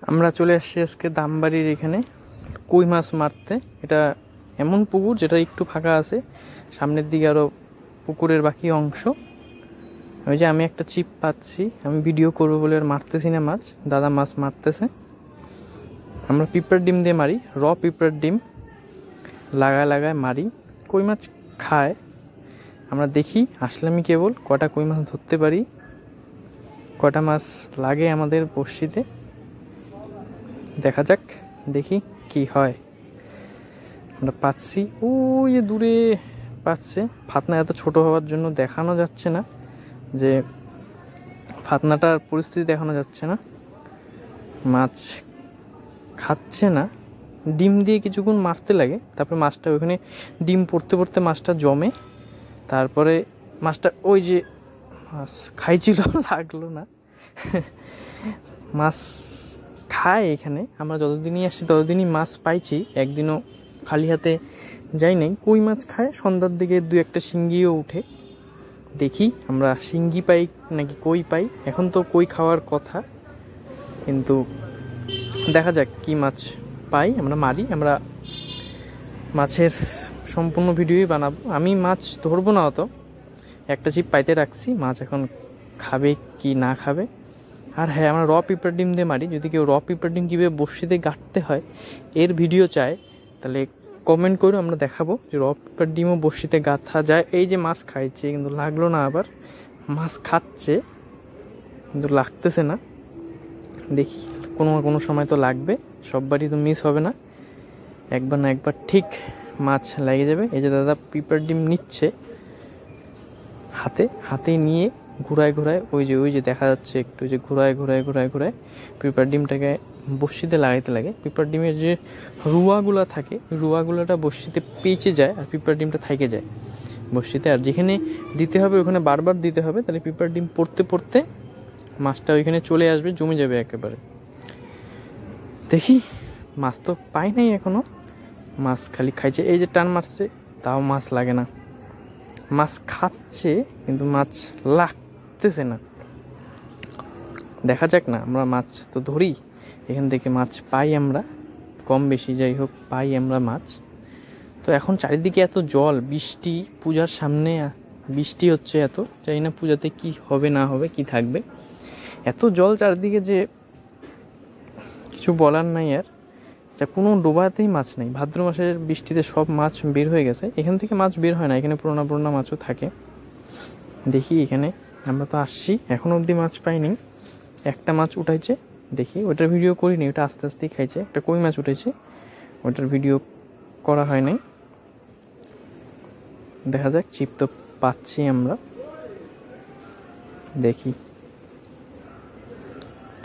আমরা চলে আসছি আজকে দামবাড়ির এখানে কই মাছ মারতে। এটা এমন পুকুর যেটা একটু ফাঁকা আছে, সামনের দিকে আরও পুকুরের বাকি অংশ। ওই যে আমি একটা চিপ পাচ্ছি, আমি ভিডিও করবো বলে আর মারতেছি না মাছ, দাদা মাছ মারতেছে। আমরা পিঁপড়ার ডিম দিয়ে মারি, র পিঁপড়ার ডিম লাগায় লাগায় মারি। কই মাছ খায়, আমরা দেখি আসলে আমি কেবল কটা কই মাছ ধরতে পারি, কটা মাছ লাগে আমাদের বড়শিতে। দেখা যাক, দেখি কি হয়। আমরা পাচ্ছি, ওই যে দূরে পাচ্ছে। ফাতনা এত ছোট হওয়ার জন্য দেখানো যাচ্ছে না, যে ফাতনাটার পরিস্থিতি দেখানো যাচ্ছে না। মাছ খাচ্ছে না, ডিম দিয়ে কিছুক্ষণ মারতে লাগে, তারপরে মাছটা ওখানে ডিম পড়তে পড়তে মাছটা জমে, তারপরে মাছটা ওই যে মাছ খাইছিল লাগলো না। মাছ খায় এখানে, আমরা যতদিনই আসছি ততদিনই মাছ পাইছি, একদিনও খালি হাতে যাই নাই। কই মাছ খায়, সন্ধ্যার দিকে দু একটা শিঙ্গিও উঠে। দেখি আমরা শিঙ্গি পাই নাকি কই পাই। এখন তো কই খাওয়ার কথা, কিন্তু দেখা যাক কি মাছ পাই। আমরা মারি, আমরা মাছের সম্পূর্ণ ভিডিওই বানাবো। আমি মাছ ধরবো না অত, একটা চিপ পাইতে রাখছি, মাছ এখন খাবে কি না খাবে। আর হ্যাঁ, আমরা র পিঁপড়ার ডিম দিয়ে মারি। যদি কেউ র পিঁপড়ার ডিম কীভাবে বড়শিতে গাঁথতে হয় এর ভিডিও চায়, তাহলে কমেন্ট করো, আমরা দেখাবো যে র পিঁপড়ার ডিমও বড়শিতে গাঁথা যায়। এই যে মাছ খাইছে কিন্তু লাগলো না, আবার মাছ খাচ্ছে কিন্তু লাগতেছে না। দেখি কোনো সময় তো লাগবে, সববারই তো মিস হবে না, একবার না একবার ঠিক মাছ লেগে যাবে। এই যে দাদা পিঁপড়ার ডিম নিচ্ছে হাতে নিয়ে ঘুরায় ঘুরায়, ওই যে দেখা যাচ্ছে একটু, যে ঘুরায় পিঁপড়ার ডিমটাকে বড়শিতে লাগাইতে লাগে। পিঁপড়ার ডিমের যে রুয়াগুলো থাকে, রুয়াগুলোটা বড়শিতে পেঁচে যায় আর পিঁপড়ার ডিমটা থেকে যায় বড়শিতে। আর যেখানে দিতে হবে ওখানে বারবার দিতে হবে, তাহলে পিঁপড়ার ডিম পড়তে পড়তে মাছটা ওইখানে চলে আসবে, জমে যাবে একেবারে। দেখি, মাছ তো পাই নাই এখনো, মাছ খালি খাইছে। এই যে টান মারছে, তাও মাছ লাগে না। মাছ খাচ্ছে কিন্তু মাছ লাগতেছে না। দেখা যাক না, আমরা মাছ তো ধরি, এখান থেকে মাছ পাই আমরা, কম বেশি যাই হোক পাই আমরা মাছ। তো এখন চারিদিকে এত জল, বৃষ্টি, পূজার সামনে বৃষ্টি হচ্ছে এত, জানি না পূজাতে কি হবে না হবে, কি থাকবে। এত জল চারিদিকে যে কিছু বলার নাই আর। যা কোনো ডোবাতেই মাছ নেই, ভাদ্র মাসের বৃষ্টিতে সব মাছ বের হয়ে গেছে। এখান থেকে মাছ বের হয় না, এখানে পুরোনো মাছও থাকে। দেখি এখানে আমরা তো আসছি, এখনো অবধি মাছ পাইনি। একটা মাছ উঠাইছে, দেখি ওটার ভিডিও করিনি, ওটা আস্তে আস্তেই খাইছে। একটা কই মাছ উঠেছে, ওটার ভিডিও করা হয় নাই। দেখা যাক, চিপ তো পাচ্ছি আমরা। দেখি,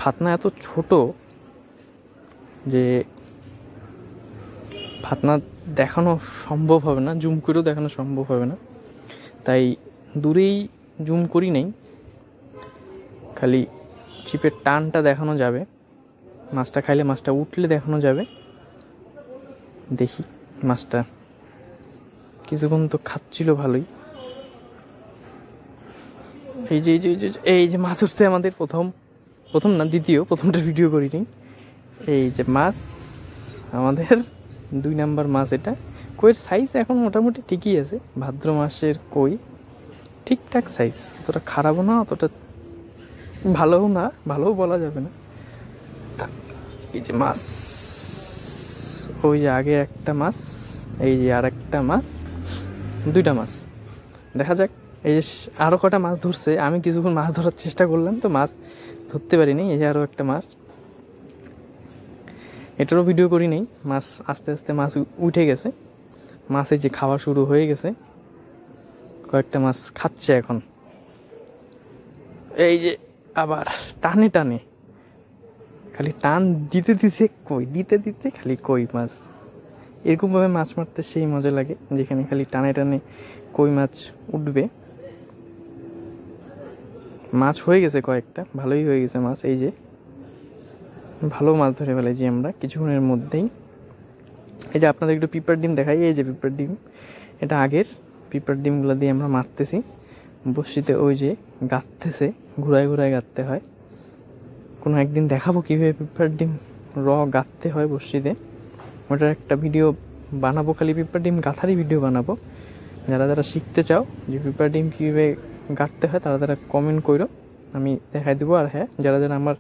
ফাতনা এত ছোট যে ফাতনা দেখানো সম্ভব হবে না, জুম করেও দেখানো সম্ভব হবে না, তাই দূরেই জুম করি নেই, খালি চিপের টানটা দেখানো যাবে। মাছটা খাইলে, মাছটা উঠলে দেখানো যাবে। দেখি মাছটা কিছুক্ষণ তো খাচ্ছিল ভালোই। এই যে মাছ উঠছে আমাদের, প্রথম না দ্বিতীয়, প্রথমটা ভিডিও করিনি। এই যে মাছ আমাদের 2 নাম্বার মাছ। এটা কইয়ের সাইজ এখন মোটামুটি ঠিকই আছে, ভাদ্র মাসের কই ঠিকঠাক সাইজ, অতটা খারাপও না, অতটা ভালোও না, ভালোও বলা যাবে না। এই যে মাছ, ওই যে আগে একটা মাছ, এই যে আর একটা মাছ, 2টা মাছ। দেখা যাক, এই যে আরও কটা মাছ ধরছে। আমি কিছুক্ষণ মাছ ধরার চেষ্টা করলাম, তো মাছ ধরতে পারিনি। এই যে আরও একটা মাছ, এটারও ভিডিও করি নেই। মাছ আস্তে আস্তে মাছ উঠে গেছে, মাছের যে খাওয়া শুরু হয়ে গেছে, কয়েকটা মাছ খাচ্ছে এখন। এই যে আবার টানে টানে, খালি টান দিতে দিতে খালি কই মাছ। এরকমভাবে মাছ মারতে সেই মজা লাগে, যেখানে খালি টানে টানে কই মাছ উঠবে। মাছ হয়ে গেছে কয়েকটা, ভালোই হয়ে গেছে মাছ। এই যে ভালো মাছ ধরে ফেলেছি আমরা কিছুক্ষণের মধ্যেই। এই যে আপনাদের একটু পিঁপড়ার ডিম দেখাই, এই যে পিঁপড়ার ডিম, এটা আগের পিঁপড়ার ডিমগুলো দিয়ে আমরা মারতেছি বড়শিতে। ওই যে গাঁথতেছে, ঘুরায় গাঁথতে হয়। কোনো একদিন দেখাবো কীভাবে পিঁপড়ার ডিম গাঁথতে হয় বড়শিতে, ওটার একটা ভিডিও বানাবো, খালি পিঁপড়ার ডিম গাঁথারই ভিডিও বানাবো। যারা যারা শিখতে চাও যে পিঁপড়ার ডিম কীভাবে গাঁথতে হয় তারা তারা কমেন্ট করো, আমি দেখাই দেবো। আর হ্যাঁ, যারা যারা আমার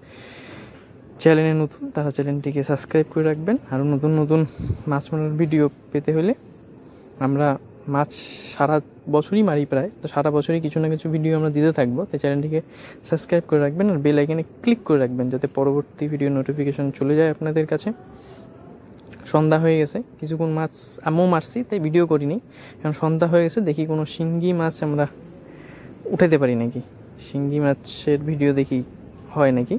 চ্যানেলে নতুন তারা চ্যানেলটিকে সাবস্ক্রাইব করে রাখবেন। আরও নতুন নতুন মাছ মারার ভিডিও পেতে হলে, আমরা মাছ সারা বছরই মারি প্রায়, তো সারা বছরই কিছু না কিছু ভিডিও আমরা দিতে থাকবো। তাই চ্যানেলটিকে সাবস্ক্রাইব করে রাখবেন আর বেল আইকনে ক্লিক করে রাখবেন যাতে পরবর্তী ভিডিও নোটিফিকেশন চলে যায় আপনাদের কাছে। সন্ধ্যা হয়ে গেছে, কিছুক্ষণ মাছ আমিও মারছি তাই ভিডিও করিনি, কারণ সন্ধ্যা হয়ে গেছে। দেখি কোনো শিঙ্গি মাছ আমরা উঠাতে পারি নাকি, শিঙ্গি মাছের ভিডিও দেখি হয় নাকি।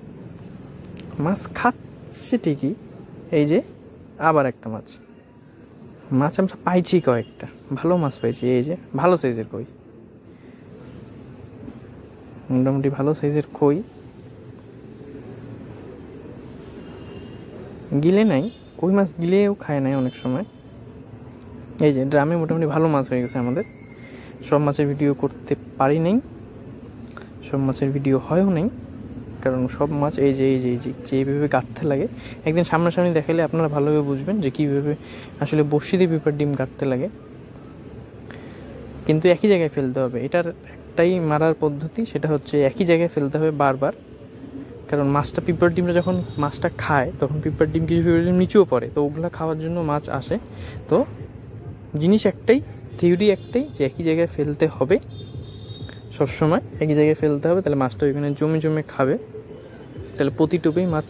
মাছ খাচ্ছে ঠিকই, এই যে আবার একটা মাছ আমরা পাইছি, কয়েকটা ভালো মাছ পাইছি। এই যে ভালো সাইজের কই, মোটামুটি ভালো সাইজের কই, গিলে নাই, কই মাছ গিলেও খায় নাই অনেক সময়। এই যে ড্রামে মোটামুটি ভালো মাছ হয়ে গেছে আমাদের। সব মাছের ভিডিও করতে পারি নাই, সব মাছের ভিডিও হয়ও নেই, কারণ সব মাছ এই যে এইভাবে গাঁথতে লাগে। একদিন সামনাসামনি দেখালে আপনারা ভালোভাবে বুঝবেন যে কীভাবে আসলে বড়শি দিয়ে পিঁপড়ার ডিম গাঁথতে লাগে। কিন্তু একই জায়গায় ফেলতে হবে, এটার একটাই মারার পদ্ধতি, সেটা হচ্ছে একই জায়গায় ফেলতে হবে বারবার। কারণ মাছটা, পিঁপড়ার ডিমটা যখন মাছটা খায় তখন পিঁপড়ার ডিম কিছু পিঁপড়ার ডিম নিচেও পড়ে, তো ওগুলা খাওয়ার জন্য মাছ আসে। তো জিনিস একটাই, থিওরি একটাই, যে একই জায়গায় ফেলতে হবে, সবসময় একই জায়গায় ফেলতে হবে, তাহলে মাছটা ওইখানে জমে জমে খাবে, তাহলে প্রতিটুকুই মাছ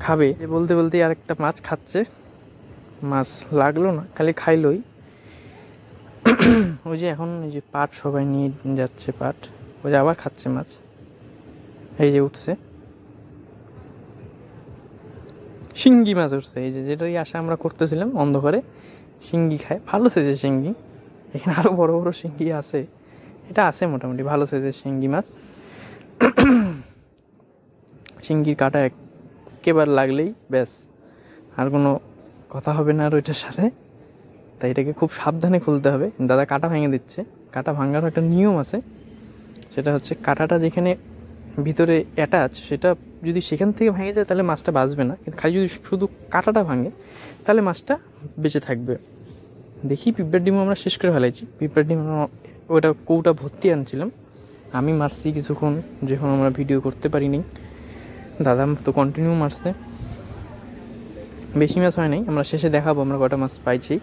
খাবে। বলতে বলতেই আরেকটা মাছ খাচ্ছে, মাছ লাগলো না, খালি খাইলই। ওই যে এখন এই যে পাট সবাই নিয়ে যাচ্ছে, পাট ওই যে আবার খাচ্ছে মাছ, এই যে উঠছে শিঙ্গি মাছ উঠছে, এই যে যেটাই আশা আমরা করতেছিলাম অন্ধকারে, শিঙ্গি খায়, ভালো সাইজের শিঙ্গি। এখানে আরো বড় বড় শিঙ্গি আছে, এটা আছে মোটামুটি ভালো সাইজের শিঙ্গি মাছ। শিঙ্গির কাঁটা একেবারে লাগলেই ব্যাস, আর কোনো কথা হবে না আর ওইটার সাথে। তাই এটাকে খুব সাবধানে খুলতে হবে। দাদা কাঁটা ভেঙে দিচ্ছে, কাঁটা ভাঙারও একটা নিয়ম আছে, সেটা হচ্ছে কাঁটাটা যেখানে ভিতরে অ্যাটাচ, সেটা যদি সেখান থেকে ভেঙে যায় তাহলে মাছটা বাঁচবে না, কিন্তু খালি যদি শুধু কাঁটাটা ভাঙে তাহলে মাছটা বেঁচে থাকবে। দেখি পিঁপড়ার ডিমও আমরা শেষ করে ফেলাইছি। পিঁপড়ার ডিম ওটা কৌটা ভর্তি আনছিলাম, আমি মারছি কিছুক্ষণ যখন আমরা ভিডিও করতে পারিনি, দাদা তো কন্টিনিউ মারছে। বেশি মাছ হয় নাই, আমরা শেষে দেখাবো আমরা কটা মাছ পাইছি।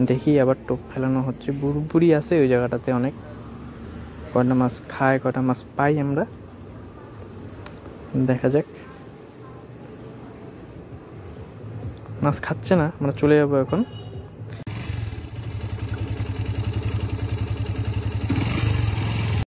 দেখি আবার টোপ ফেলানো হচ্ছে, বুড়ি আছে ওই জায়গাটাতে অনেক, কটা মাছ খায় কটা মাছ পাই আমরা, দেখা যাক। মাছ খাচ্ছে না, আমরা চলে যাবো এখন।